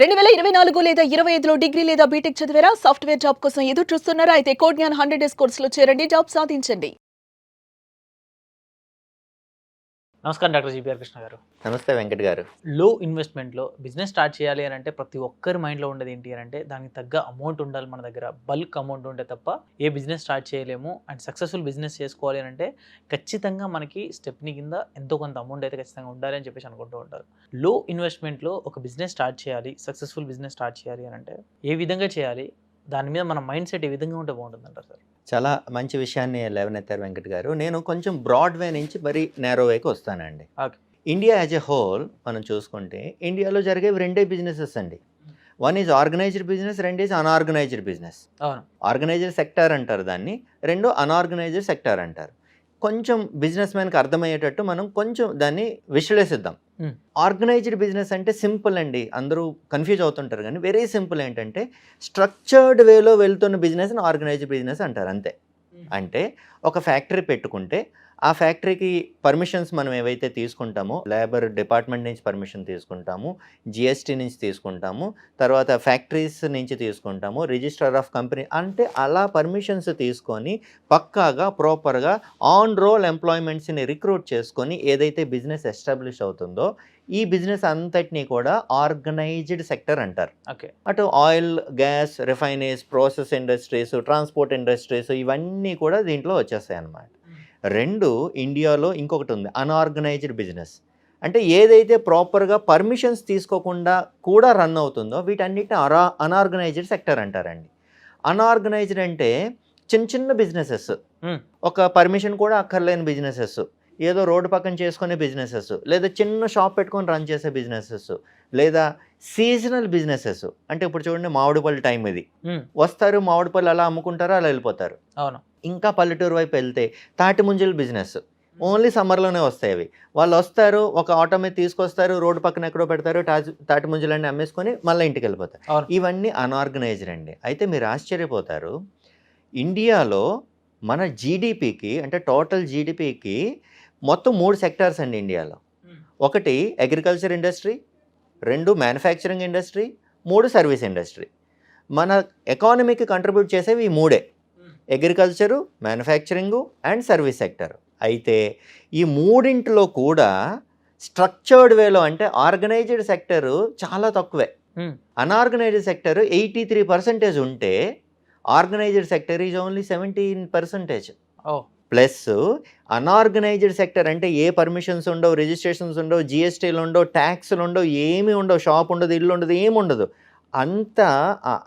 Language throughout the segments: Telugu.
2024 లేదా 25లో డిగ్రీ లేదా బీటెక్ చదివారా? సాఫ్ట్‌వేర్ జాబ్ కోసం ఎదురు చూస్తున్నారా? అయితే కోడ్‌జ్ఞాన్ 100 డేస్ కోర్సులో చేరండి. జాబ్ సాధించండి. నమస్కారం డాక్టర్ జీపీఆర్ కృష్ణ గారు. నమస్తే వెంకట్ గారు. లో ఇన్వెస్ట్మెంట్లో బిజినెస్ స్టార్ట్ చేయాలి అని అంటే ప్రతి ఒక్కరి మైండ్లో ఉండేది ఏంటి అని అంటే దానికి తగ్గ అమౌంట్ ఉండాలి మన దగ్గర, బల్క్ అమౌంట్ ఉంటే తప్ప ఏ బిజినెస్ స్టార్ట్ చేయలేము. అండ్ సక్సెస్ఫుల్ బిజినెస్ చేసుకోవాలి అని అంటే ఖచ్చితంగా మనకి స్టెప్ని కింద ఎంతో కొంత అమౌంట్ అయితే ఖచ్చితంగా ఉండాలి అని చెప్పేసి అనుకుంటూ ఉంటారు. లో ఇన్వెస్ట్మెంట్లో ఒక బిజినెస్ స్టార్ట్ చేయాలి, సక్సెస్ఫుల్ బిజినెస్ స్టార్ట్ చేయాలి అని అంటే ఏ విధంగా చేయాలి, దాని మీద మన మైండ్ సెట్ ఏ విధంగా ఉంటే బాగుంటుంది అంటారు సార్? చాలా మంచి విషయాన్ని లేవనెత్తారు వెంకట్ గారు. నేను కొంచెం బ్రాడ్ వే నుంచి మరీ నేరో వేకి వస్తానండి. Okay. India as a whole మనం చూసుకుంటే ఇండియాలో జరిగేవి రెండే బిజినెసెస్ అండి. వన్ ఈజ్ ఆర్గనైజ్డ్ బిజినెస్, రెండు ఈజ్ అన్ఆర్గనైజ్డ్ బిజినెస్. అవును. ఆర్గనైజ్డ్ సెక్టార్ అంటారు దాన్ని, రెండు అన్ఆర్గనైజ్డ్ సెక్టార్ అంటారు. కొంచెం బిజినెస్ మ్యాన్కి అర్థమయ్యేటట్టు మనం కొంచెం దాన్ని విశ్లేషిద్దాం. ఆర్గనైజ్డ్ బిజినెస్ అంటే సింపుల్ అండి, అందరూ కన్ఫ్యూజ్ అవుతుంటారు. కానీ వెరీ సింపుల్ ఏంటంటే స్ట్రక్చర్డ్ వేలో వెళ్తున్న బిజినెస్ని ఆర్గనైజ్డ్ బిజినెస్ అంటారు అంతే. అంటే ఒక ఫ్యాక్టరీ పెట్టుకుంటే ఆ ఫ్యాక్టరీకి పర్మిషన్స్ మనం ఏవైతే తీసుకుంటామో, లేబర్ డిపార్ట్మెంట్ నుంచి పర్మిషన్ తీసుకుంటాము, జిఎస్టీ నుంచి తీసుకుంటాము, తర్వాత ఫ్యాక్టరీస్ నుంచి తీసుకుంటాము, రిజిస్టర్ ఆఫ్ కంపెనీ, అంటే అలా పర్మిషన్స్ తీసుకొని పక్కాగా ప్రాపర్గా ఆన్ రోల్ ఎంప్లాయ్మెంట్స్ని రిక్రూట్ చేసుకొని ఏదైతే బిజినెస్ ఎస్టాబ్లిష్ అవుతుందో ఈ బిజినెస్ అంతటినీ కూడా ఆర్గనైజ్డ్ సెక్టర్ అంటారు. ఓకే. అటు oil, gas, refineries, process industries, transport industries ఇవన్నీ కూడా దీంట్లో వచ్చేస్తాయి అన్నమాట. రెండు, ఇండియాలో ఇంకొకటి ఉంది అన్ఆర్గనైజ్డ్ బిజినెస్. అంటే ఏదైతే ప్రాపర్గా పర్మిషన్స్ తీసుకోకుండా కూడా రన్ అవుతుందో వీటన్నిటిని అన్ఆర్గనైజ్డ్ సెక్టర్ అంటారండి. అన్ఆర్గనైజ్డ్ అంటే చిన్న చిన్న బిజినెసెస్, ఒక పర్మిషన్ కూడా అక్కర్లేని బిజినెసెస్, ఏదో రోడ్డు పక్కన చేసుకునే బిజినెసెస్, లేదా చిన్న షాప్ పెట్టుకొని రన్ చేసే బిజినెసెస్, లేదా సీజనల్ బిజినెసెస్. అంటే ఇప్పుడు చూడండి, మామిడి పళ్ళు టైం ఇది, వస్తారు మామిడి పళ్ళు అలా అమ్ముకుంటారు, అలా వెళ్ళిపోతారు. అవును. ఇంకా పల్లెటూరు వైపు వెళ్తే తాటి ముంజల బిజినెస్, ఓన్లీ సమ్మర్లోనే వస్తాయి అవి. వాళ్ళు వస్తారు, ఒక ఆటో మీద తీసుకొస్తారు, రోడ్డు పక్కన ఎక్కడో పెడతారు, తాటి ముంజలన్నీ అమ్మేసుకొని మళ్ళీ ఇంటికి వెళ్ళిపోతారు. ఇవన్నీ అన్ఆర్గనైజ్డ్ అండి. అయితే మీరు ఆశ్చర్యపోతారు, ఇండియాలో మన జీడిపికి అంటే టోటల్ జీడిపికి మొత్తం 3 సెక్టార్స్ అండి ఇండియాలో. ఒకటి అగ్రికల్చర్ ఇండస్ట్రీ, రెండు మ్యానుఫ్యాక్చరింగ్ ఇండస్ట్రీ, మూడు సర్వీస్ ఇండస్ట్రీ. మన ఎకానమీకి కంట్రిబ్యూట్ చేసేవి ఈ మూడే, agriculture, manufacturing and service sector. అయితే ఈ మూడింటిలో కూడా స్ట్రక్చర్డ్ వేలో అంటే ఆర్గనైజ్డ్ సెక్టరు చాలా తక్కువే. అన్ఆర్గనైజ్డ్ సెక్టర్ 83% ఉంటే organised sector is only 17%. Plus unorganised sector అంటే ఏ పర్మిషన్స్ ఉండవు, రిజిస్ట్రేషన్స్ ఉండవు, జిఎస్టీలు ఉండవు, ట్యాక్స్లు ఉండవు, ఏమీ ఉండవు, షాప్ ఉండదు, ఇల్లు ఉండదు, ఏమి ఉండదు. అంతా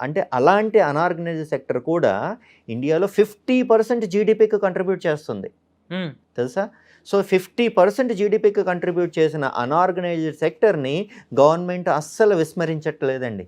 అంటే అలాంటి అన్ఆర్గనైజ్డ్ సెక్టర్ కూడా ఇండియాలో 50% జీడిపికి కంట్రిబ్యూట్ చేస్తుంది, తెలుసా? సో 50% జీడిపికి కంట్రిబ్యూట్ చేసిన అన్ఆర్గనైజ్డ్ సెక్టర్ని గవర్నమెంట్ అస్సలు విస్మరించట్లేదండి.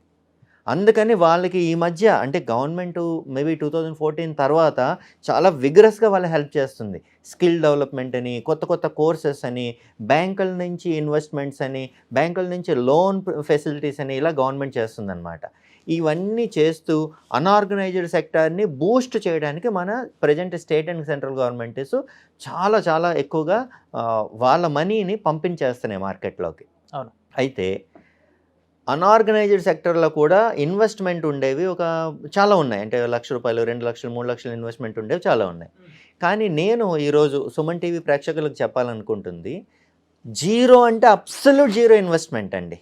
అందుకని వాళ్ళకి ఈ మధ్య అంటే గవర్నమెంట్ మేబీ 2014 తర్వాత చాలా విగ్రస్గా వాళ్ళని హెల్ప్ చేస్తుంది. స్కిల్ డెవలప్మెంట్ అని, కొత్త కొత్త కోర్సెస్ అని, బ్యాంకుల నుంచి ఇన్వెస్ట్మెంట్స్ అని, బ్యాంకుల నుంచి లోన్ ఫెసిలిటీస్ అని, ఇలా గవర్నమెంట్ చేస్తుందన్నమాట. ఇవన్నీ చేస్తూ అన్ఆర్గనైజ్డ్ సెక్టార్ని బూస్ట్ చేయడానికి మన present state and central governments చాలా చాలా ఎక్కువగా వాళ్ళ మనీని పంపించేస్తున్నాయి మార్కెట్లోకి. అవును. అయితే అన్ఆర్గనైజ్డ్ సెక్టర్లో కూడా ఇన్వెస్ట్మెంట్ ఉండేవి ఒక చాలా ఉన్నాయి. అంటే 1 లక్ష రూపాయలు, 2 లక్షలు, 3 లక్షలు ఇన్వెస్ట్మెంట్ ఉండేవి చాలా ఉన్నాయి. కానీ నేను ఈరోజు సుమన్ టీవీ ప్రేక్షకులకు చెప్పాలనుకుంటుంది, జీరో అంటే అబ్సల్యూట్ జీరో ఇన్వెస్ట్మెంట్ అండి.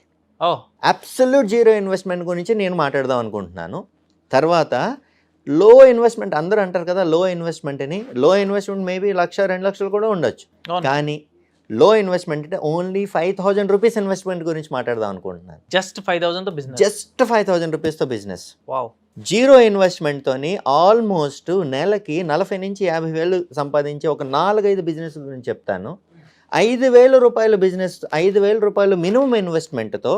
అబ్సల్యూట్ జీరో ఇన్వెస్ట్మెంట్ గురించి నేను మాట్లాడదాం అనుకుంటున్నాను. తర్వాత లో ఇన్వెస్ట్మెంట్, అందరూ అంటారు కదా లో ఇన్వెస్ట్మెంట్ అని. లో ఇన్వెస్ట్మెంట్ మేబీ 1 లక్ష, 2 లక్షలు కూడా ఉండొచ్చు. కానీ లో ఇన్వెస్ట్మెంట్ అంటే ఓన్లీ 5,000 రూపీస్ ఇన్వెస్ట్మెంట్ గురించి మాట్లాడదాం అనుకుంటున్నాను. జస్ట్ 5,000తో బిజినెస్, జస్ట్ 5,000 రూపీస్తో బిజినెస్. వావ్. జీరో ఇన్వెస్ట్మెంట్తోని ఆల్మోస్ట్ నెలకి 40 నుంచి 50 వేలు సంపాదించే ఒక 4-5 బిజినెస్ గురించి చెప్తాను. 5,000 రూపాయల బిజినెస్, 5,000 రూపాయలు మినిమం ఇన్వెస్ట్మెంట్తో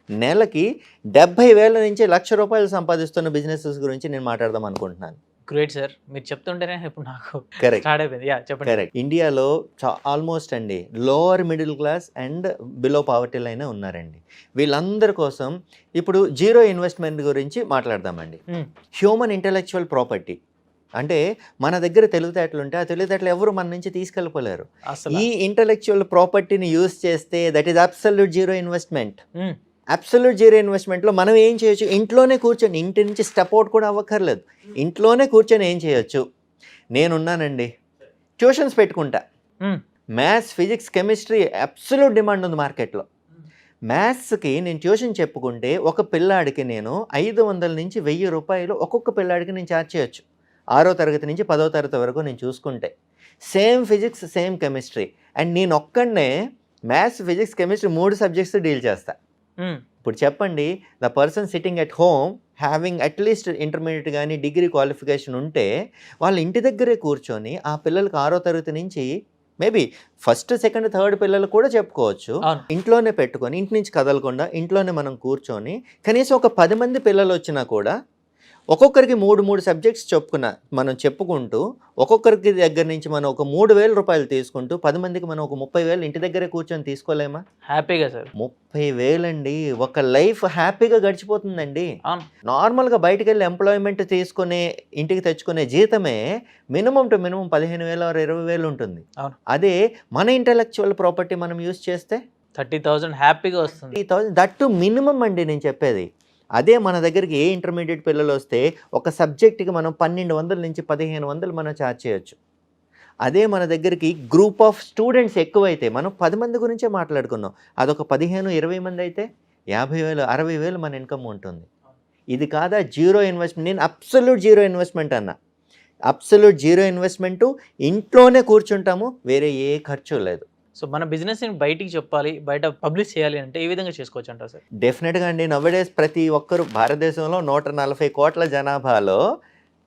నెలకి 70,000 నుంచి 1 లక్ష రూపాయలు సంపాదిస్తున్న బిజినెసెస్ గురించి నేను మాట్లాడదాం అనుకుంటున్నాను. గ్రేట్ సార్, మీరు చెప్తుంటేనే ఇప్పుడు నాకు కరెక్ట్ స్టార్ట్ అయిపోయింది. చెప్పండి. కరెక్ట్. ఇండియాలో ఆల్మోస్ట్ అండి lower middle class and below poverty line ఉన్నారండి. వీళ్ళందరి కోసం ఇప్పుడు జీరో ఇన్వెస్ట్మెంట్ గురించి మాట్లాడదామండి. హ్యూమన్ ఇంటెలెక్చువల్ ప్రాపర్టీ అంటే మన దగ్గర తెలివితేటలు ఉంటే ఆ తెలివితేటలు ఎవరు మన నుంచి తీసుకెళ్ళిపోలేరు. ఈ ఇంటెలెక్చువల్ ప్రాపర్టీని యూజ్ చేస్తే that is absolute zero investment. Absolute zero ఇన్వెస్ట్మెంట్లో మనం ఏం చేయొచ్చు, ఇంట్లోనే కూర్చొని, ఇంటి నుంచి స్టెప్ అవుట్ కూడా అవ్వక్కర్లేదు, ఇంట్లోనే కూర్చొని ఏం చేయొచ్చు. నేనున్నానండి, ట్యూషన్స్ పెట్టుకుంటా. Maths, physics, chemistry absolute demand ఉంది మార్కెట్లో. మ్యాథ్స్కి నేను ట్యూషన్ చెప్పుకుంటే ఒక పిల్లాడికి నేను 500 నుంచి 1000 రూపాయలు ఒక్కొక్క పిల్లాడికి నేను ఛార్జ్ చేయొచ్చు. 6వ తరగతి నుంచి 10వ తరగతి వరకు నేను చూసుకుంటే. Same physics, same chemistry, and నేను ఒక్కడనే maths, physics, chemistry 3 subjects deal చేస్తా. ఇప్పుడు చెప్పండి, the person sitting at home having at least intermediate కానీ డిగ్రీ క్వాలిఫికేషన్ ఉంటే వాళ్ళ ఇంటి దగ్గరే కూర్చొని ఆ పిల్లలకి 6వ తరగతి నుంచి మేబీ ఫస్ట్, సెకండ్, థర్డ్ పిల్లలు కూడా చెప్పుకోవచ్చు. ఇంట్లోనే పెట్టుకొని, ఇంటి నుంచి కదలకుండా ఇంట్లోనే మనం కూర్చొని కనీసం ఒక 10 మంది పిల్లలు వచ్చినా కూడా ఒక్కొక్కరికి 3 సబ్జెక్ట్స్ మనం చెప్పుకుంటూ ఒక్కొక్కరికి దగ్గర నుంచి మనం ఒక 3000 రూపాయలు తీసుకుంటూ 10 మందికి మనం ఒక 30,000 ఇంటి దగ్గరే కూర్చొని తీసుకోలేమా? హ్యాపీగా సార్. 30,000 అండి, ఒక లైఫ్ హ్యాపీగా గడిచిపోతుందండి. నార్మల్గా బయటకు వెళ్ళి ఎంప్లాయ్మెంట్ తీసుకునే ఇంటికి తెచ్చుకునే జీతమే మినిమం టు మినిమం 15,000 or 20,000 ఉంటుంది. అదే మన ఇంటలెక్చువల్ ప్రాపర్టీ మనం యూజ్ చేస్తే 30,000 హ్యాపీగా వస్తుంది. 30,000 దట్టు మినిమం అండి నేను చెప్పేది. అదే మన దగ్గరికి ఏ ఇంటర్మీడియట్ పిల్లలు వస్తే ఒక సబ్జెక్ట్కి మనం 1200 నుంచి 1500 మనం ఛార్జ్ చేయొచ్చు. అదే మన దగ్గరికి గ్రూప్ ఆఫ్ స్టూడెంట్స్ ఎక్కువైతే, మనం 10 మంది గురించే మాట్లాడుకున్నాం, అదొక 15-20 మంది అయితే 50,000, 60,000 మన ఇన్కమ్ ఉంటుంది. ఇది కాదా జీరో ఇన్వెస్ట్మెంట్? నేను అబ్సల్యూట్ జీరో ఇన్వెస్ట్మెంట్ అన్నా. అబ్సల్యూట్ జీరో ఇన్వెస్ట్మెంటు, ఇంట్లోనే కూర్చుంటాము, వేరే ఏ ఖర్చు లేదు. సో మన బిజినెస్ని బయటికి చెప్పాలి, బయట పబ్లిష్ చేయాలి అంటే ఏ విధంగా చేసుకోవచ్చు అంటారు సార్? డెఫినెట్గా అండి. నవ్వేడేస్ ప్రతి ఒక్కరు భారతదేశంలో 140 కోట్ల జనాభాలో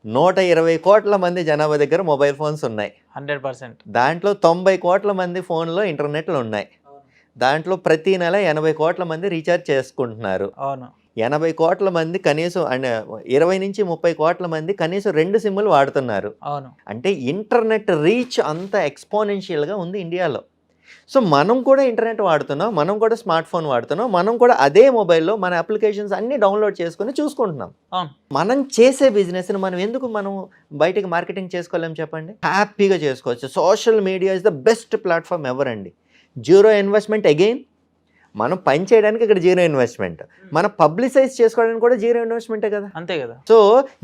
120 కోట్ల మంది జనాభా దగ్గర మొబైల్ ఫోన్స్ ఉన్నాయి. 100%. దాంట్లో 90 కోట్ల మంది ఫోన్లో ఇంటర్నెట్లు ఉన్నాయి. దాంట్లో ప్రతి నెల 80 కోట్ల మంది రీఛార్జ్ చేసుకుంటున్నారు. అవును. 80 కోట్ల మంది కనీసం, అండ్ 20 నుంచి 30 కోట్ల మంది కనీసం 2 సిమ్ములు వాడుతున్నారు. అవును. అంటే ఇంటర్నెట్ రీచ్ అంత ఎక్స్పోనెన్షియల్గా ఉంది ఇండియాలో. సో మనం కూడా ఇంటర్నెట్ వాడుతున్నాం, మనం కూడా స్మార్ట్ ఫోన్ వాడుతున్నాం, మనం కూడా అదే మొబైల్లో మన అప్లికేషన్స్ అన్నీ డౌన్లోడ్ చేసుకొని చూసుకుంటున్నాం. మనం చేసే బిజినెస్ని మనం బయటకి మార్కెటింగ్ చేసుకోలేం చెప్పండి? హ్యాపీగా చేసుకోవచ్చు. Social media is the best platform ever అండి. Zero investment again. మనం పని చేయడానికి ఇక్కడ జీరో ఇన్వెస్ట్మెంట్, మనం పబ్లిసైజ్ చేసుకోవడానికి కూడా జీరో ఇన్వెస్ట్మెంటే కదా. అంతే కదా. సో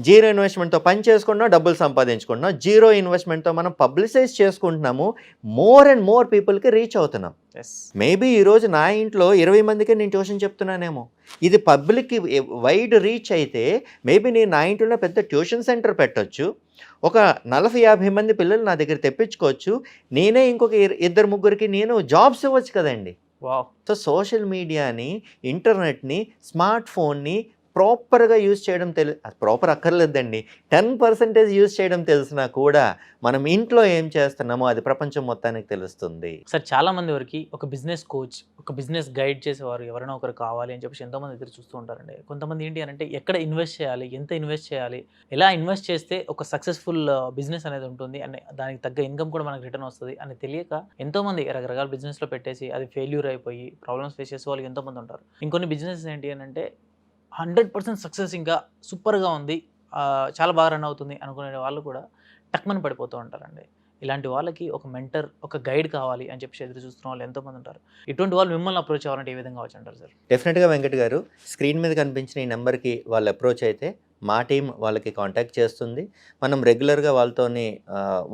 జీరో ఇన్వెస్ట్మెంట్తో పని చేసుకుంటున్నాం, డబ్బులు సంపాదించుకుంటున్నాం. జీరో ఇన్వెస్ట్మెంట్తో మనం పబ్లిసైజ్ చేసుకుంటున్నాము, మోర్ అండ్ మోర్ పీపుల్కి రీచ్ అవుతున్నాం. మేబీ ఈరోజు నా ఇంట్లో 20 మందికి నేను ట్యూషన్ చెప్తున్నానేమో, ఇది పబ్లిక్కి వైడ్ రీచ్ అయితే మేబీ నేను నా ఇంట్లో పెద్ద ట్యూషన్ సెంటర్ పెట్టొచ్చు, ఒక 40-50 మంది పిల్లలు నా దగ్గర తెప్పించుకోవచ్చు, నేనే ఇంకొక 2-3కి నేను జాబ్స్ ఇవ్వచ్చు కదండి. సో సోషల్ మీడియాని, ఇంటర్నెట్ని, స్మార్ట్ ఫోన్ని ప్రాపర్గా యూజ్ చేయడం ప్రాపర్ అక్కర్లేదండి, 10% యూజ్ చేయడం తెలిసినా కూడా మనం ఇంట్లో ఏం చేస్తున్నామో అది ప్రపంచం మొత్తానికి తెలుస్తుంది. సార్ చాలా మంది వరకు ఒక బిజినెస్ కోచ్, ఒక బిజినెస్ గైడ్ చేసేవారు ఎవరైనా ఒకరు కావాలి అని చెప్పేసి ఎంతోమంది ఎదురు చూస్తూ ఉంటారండి. కొంతమంది ఏంటి అంటే ఎక్కడ ఇన్వెస్ట్ చేయాలి, ఎంత ఇన్వెస్ట్ చేయాలి, ఎలా ఇన్వెస్ట్ చేస్తే ఒక సక్సెస్ఫుల్ బిజినెస్ అనేది ఉంటుంది అని, దానికి తగ్గ ఇన్కమ్ కూడా మనకు రిటర్న్ వస్తుంది అని తెలియక ఎంతోమంది రకరకాల బిజినెస్లో పెట్టేసి అది ఫెయిల్యూర్ అయిపోయి ప్రాబ్లమ్స్ ఫేస్ చేసే వాళ్ళు ఎంతోమంది ఉంటారు. ఇంకొన్ని బిజినెస్ ఏంటి అని అంటే 100% సక్సెస్, ఇంకా సూపర్గా ఉంది, చాలా బాగా రన్ అవుతుంది అనుకునే వాళ్ళు కూడా టక్మని పడిపోతూ ఉంటారండి. ఇలాంటి వాళ్ళకి ఒక మెంటర్, ఒక గైడ్ కావాలి అని చెప్పి ఎదురు చూస్తున్న వాళ్ళు ఎంతోమంది ఉంటారు. ఇటువంటి వాళ్ళు మిమ్మల్ని అప్రోచ్ అవ్వాలంటే ఏ విధంగా వచ్చి అంటారు సార్? డెఫినెట్గా వెంకట్ గారు, స్క్రీన్ మీద కనిపించిన ఈ నెంబర్కి వాళ్ళు అప్రోచ్ అయితే మా టీం వాళ్ళకి కాంటాక్ట్ చేస్తుంది. మనం రెగ్యులర్గా వాళ్ళతోని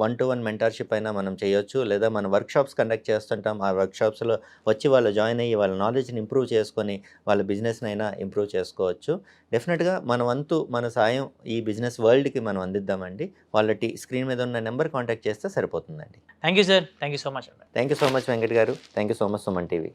1-to-1 మెంటర్షిప్ అయినా మనం చేయొచ్చు, లేదా మన వర్క్షాప్స్ కండక్ట్ చేస్తుంటాం. ఆ వర్క్షాప్స్లో వచ్చి వాళ్ళు జాయిన్ అయ్యి వాళ్ళ నాలెడ్జ్ని ఇంప్రూవ్ చేసుకొని వాళ్ళ బిజినెస్ని అయినా ఇంప్రూవ్ చేసుకోవచ్చు. డెఫినెట్గా మన వంతు, మన సాయం ఈ బిజినెస్ వరల్డ్కి మనం అందిద్దామండి. వాళ్ళ స్క్రీన్ మీద ఉన్న నెంబర్ కాంటాక్ట్ చేస్తే సరిపోతుందండి. Thank you sir. Thank you so much. Thank you so much Venkat garu. Thank you so much Suman TV.